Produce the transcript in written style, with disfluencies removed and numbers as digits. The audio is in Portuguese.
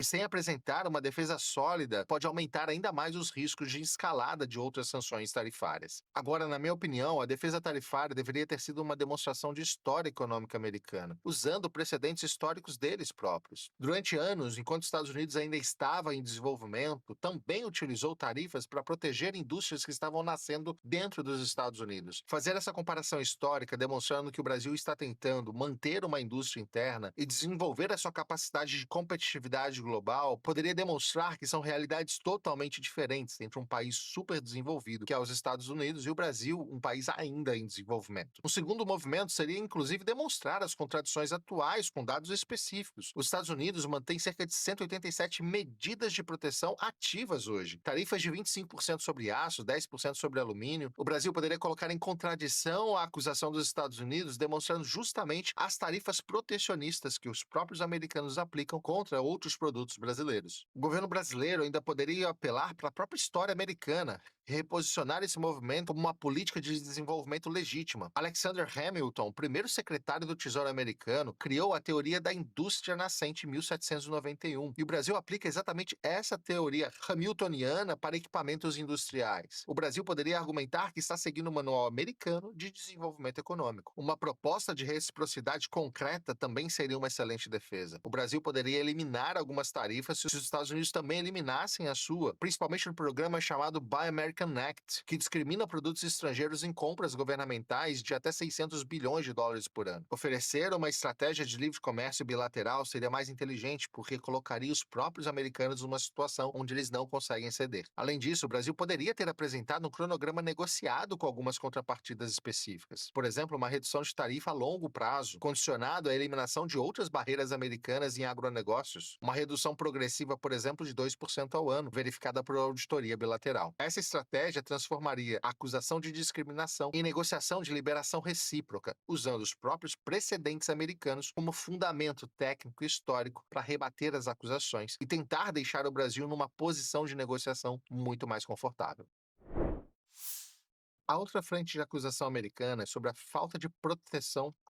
E sem apresentar uma defesa sólida, pode aumentar ainda mais os riscos de escalada de outras sanções tarifárias. Agora, na minha opinião, a defesa tarifária deveria ter sido uma demonstração de história econômica americana, usando precedentes históricos deles próprios. Durante anos, enquanto os Estados Unidos ainda estava em desenvolvimento, também utilizou tarifas para proteger indústrias que estavam nascendo dentro dos Estados Unidos. Fazer essa comparação histórica, demonstrando que o Brasil está tentando manter uma indústria interna e desenvolver a sua capacidade de competitividade global, poderia demonstrar que são realidades totalmente diferentes entre um país super desenvolvido, que é os Estados Unidos, e o Brasil, um país ainda em desenvolvimento. Um segundo movimento seria, inclusive, demonstrar as contradições atuais com dados específicos. Os Estados Unidos mantêm cerca de 187 medidas de proteção ativas hoje. Tarifas de 25% sobre aço, 10% sobre alumínio. O Brasil poderia colocar em contradição a acusação dos Estados Unidos, demonstrando justamente as tarifas protecionistas que os próprios americanos aplicam contra outros produtos brasileiros. O governo brasileiro ainda poderia apelar para a própria história americana, reposicionar esse movimento como uma política de desenvolvimento legítima. Alexander Hamilton, primeiro secretário do Tesouro americano, criou a teoria da indústria nascente em 1791, e o Brasil aplica exatamente essa teoria hamiltoniana para equipamentos industriais. O Brasil poderia argumentar que está seguindo o manual americano de desenvolvimento econômico. Uma proposta de reciprocidade concreta também seria uma excelente defesa. O Brasil poderia eliminar algumas tarifas se os Estados Unidos também eliminassem a sua, principalmente no programa chamado Buy American Act, que discrimina produtos estrangeiros em compras governamentais de até 600 bilhões de dólares por ano. Oferecer uma estratégia de livre comércio bilateral seria mais inteligente, porque colocaria os próprios americanos numa situação onde eles não conseguem ceder. Além disso, o Brasil poderia ter apresentado um cronograma negociado com algumas contrapartidas específicas. Por exemplo, uma redução de tarifa a longo prazo, condicionado à eliminação de outras barreiras americanas em agronegócios. Uma redução progressiva, por exemplo, de 2% ao ano, verificada por auditoria bilateral. Essa estratégia transformaria a acusação de discriminação em negociação de liberação recíproca, usando os próprios precedentes americanos como fundamento técnico e histórico para rebater as acusações e tentar deixar o Brasil numa posição de negociação muito mais confortável. A outra frente de acusação americana é sobre a falta de proteção